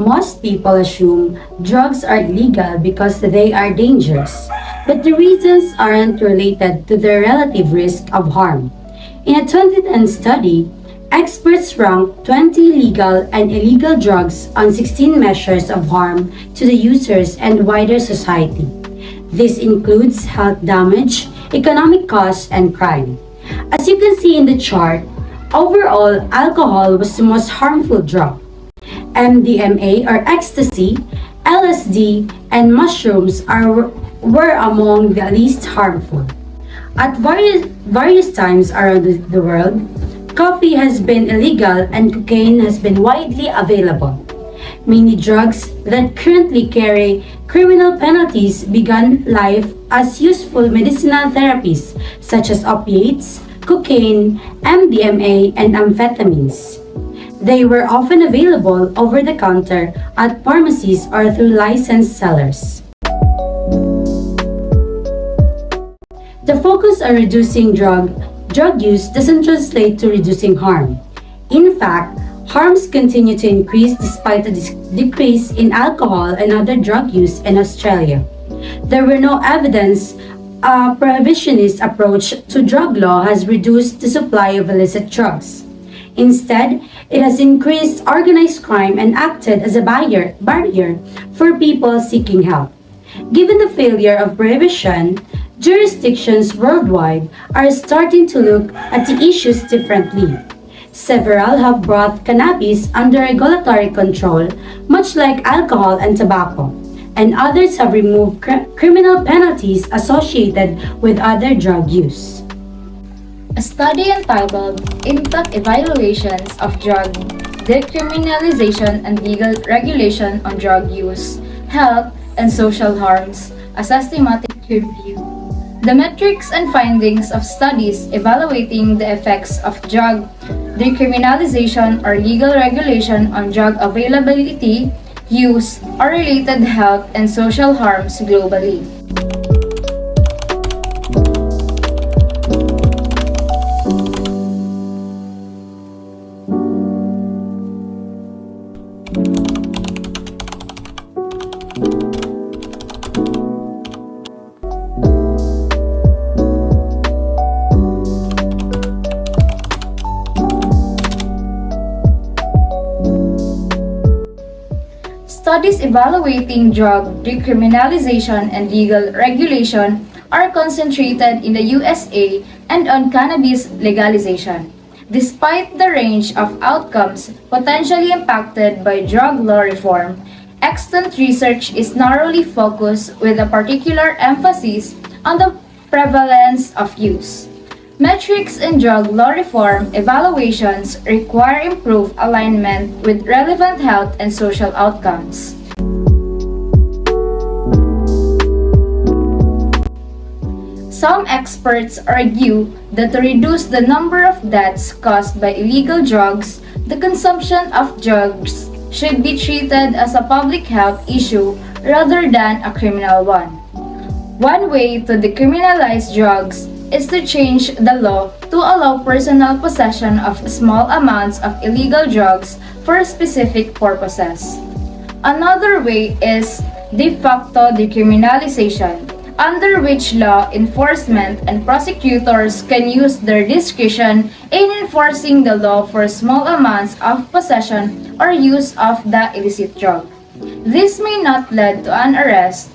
Most people assume drugs are illegal because they are dangerous, but the reasons aren't related to their relative risk of harm. In a 2010 study, experts ranked 20 legal and illegal drugs on 16 measures of harm to the users and wider society. This includes health damage, economic costs, and crime. As you can see in the chart, overall, alcohol was the most harmful drug. MDMA or ecstasy, LSD, and mushrooms were among the least harmful. At various times around the world, coffee has been illegal and cocaine has been widely available. Many drugs that currently carry criminal penalties began life as useful medicinal therapies such as opiates, cocaine, MDMA, and amphetamines. They were often available over the counter at pharmacies or through licensed sellers. The focus on reducing drug use doesn't translate to reducing harm. In fact, harms continue to increase despite the decrease in alcohol and other drug use in Australia. There were no evidence a prohibitionist approach to drug law has reduced the supply of illicit drugs. Instead, it has increased organized crime and acted as a barrier for people seeking help. Given the failure of prohibition, jurisdictions worldwide are starting to look at the issues differently. Several have brought cannabis under regulatory control, much like alcohol and tobacco, and others have removed criminal penalties associated with other drug use. A study entitled Impact Evaluations of Drug Decriminalization and Legal Regulation on Drug Use, Health, and Social Harms, a systematic review. The metrics and findings of studies evaluating the effects of drug decriminalization or legal regulation on drug availability, use, or related health and social harms globally. Studies evaluating drug decriminalization and legal regulation are concentrated in the USA and on cannabis legalization. Despite the range of outcomes potentially impacted by drug law reform, extant research is narrowly focused with a particular emphasis on the prevalence of use. Metrics in drug law reform evaluations require improved alignment with relevant health and social outcomes. Some experts argue that to reduce the number of deaths caused by illegal drugs, the consumption of drugs should be treated as a public health issue rather than a criminal one. One way to decriminalize drugs is to change the law to allow personal possession of small amounts of illegal drugs for specific purposes. Another way is de facto decriminalization, under which law enforcement and prosecutors can use their discretion in enforcing the law for small amounts of possession or use of the illicit drug. This may not lead to an arrest.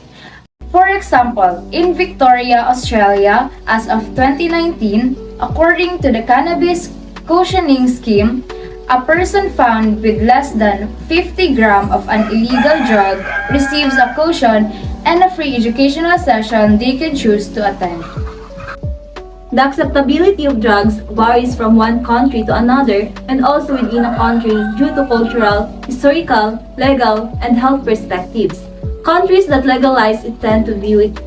For example, in Victoria, Australia, as of 2019, according to the Cannabis Cautioning Scheme, a person found with less than 50 grams of an illegal drug receives a caution and a free educational session they can choose to attend. The acceptability of drugs varies from one country to another and also within a country due to cultural, historical, legal, and health perspectives. Countries that legalize it tend to view it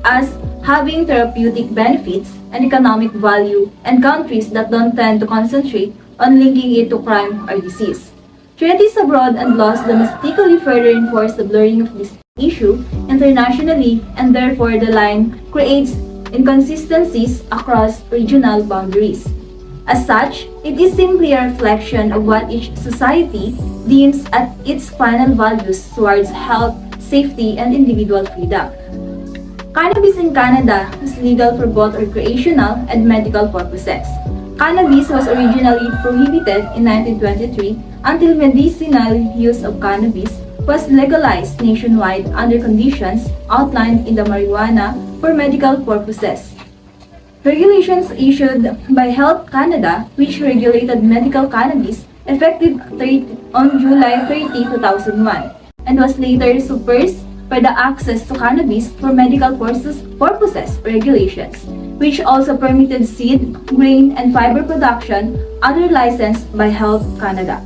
as having therapeutic benefits and economic value, and countries that don't tend to concentrate on linking it to crime or disease. Treaties abroad and laws domestically further enforce the blurring of this issue internationally, and therefore the line creates inconsistencies across regional boundaries. As such, it is simply a reflection of what each society deems as its final values towards health, safety, and individual freedom. Cannabis in Canada is legal for both recreational and medical purposes. Cannabis was originally prohibited in 1923 until medicinal use of cannabis was legalized nationwide under conditions outlined in the Marijuana for Medical Purposes. Regulations issued by Health Canada, which regulated medical cannabis, effective on July 30, 2001, and was later superseded by the Access to Cannabis for Medical Purposes regulations, which also permitted seed, grain, and fiber production under license by Health Canada.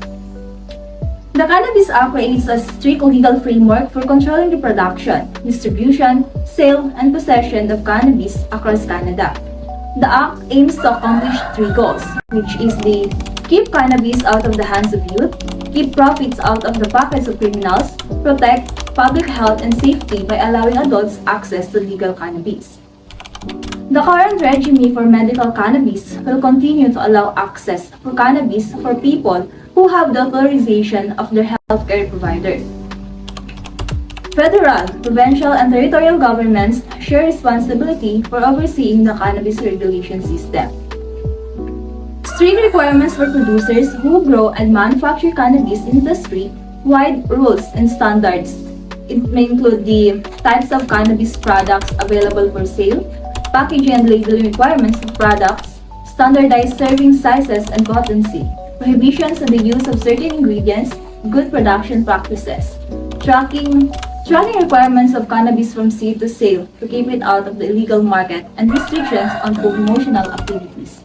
The Cannabis Act creates a strict legal framework for controlling the production, distribution, sale, and possession of cannabis across Canada. The Act aims to accomplish three goals, which is the keep cannabis out of the hands of youth, keep profits out of the pockets of criminals, protect public health and safety by allowing adults access to legal cannabis. The current regime for medical cannabis will continue to allow access for cannabis for people who have the authorization of their healthcare provider. Federal, provincial, and territorial governments share responsibility for overseeing the cannabis regulation system. Strict requirements for producers who grow and manufacture cannabis industry, wide rules and standards. It may include the types of cannabis products available for sale, packaging and labeling requirements of products, standardized serving sizes and potency, prohibitions on the use of certain ingredients, good production practices, tracking requirements of cannabis from seed to sale to keep it out of the illegal market, and restrictions on promotional activities.